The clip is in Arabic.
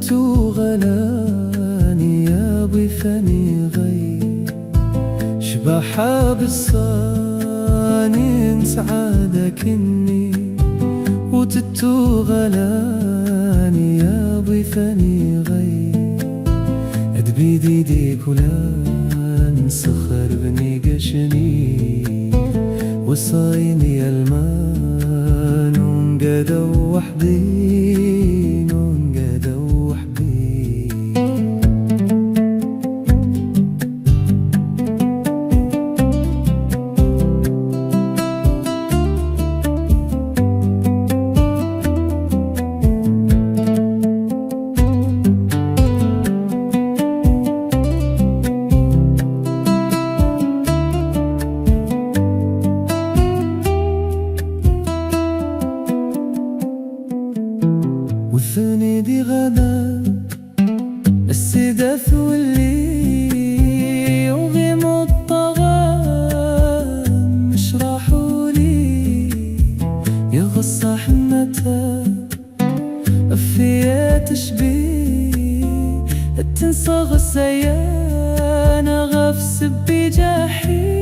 وتتو غلاني يا بثني غي شبحة بالصاني نسعدك إني وتتو غلاني يا بثني غي أدبي ديديك ولا نسخر بني قشني وصايني المان ونقدو وحدي ونقدو وحدي والثاني دي غدا السداث واللي وغيم الطغام مش راحولي يغص حنتا أفيا تشبيه التنصاغ السيانة غف سبي جاحي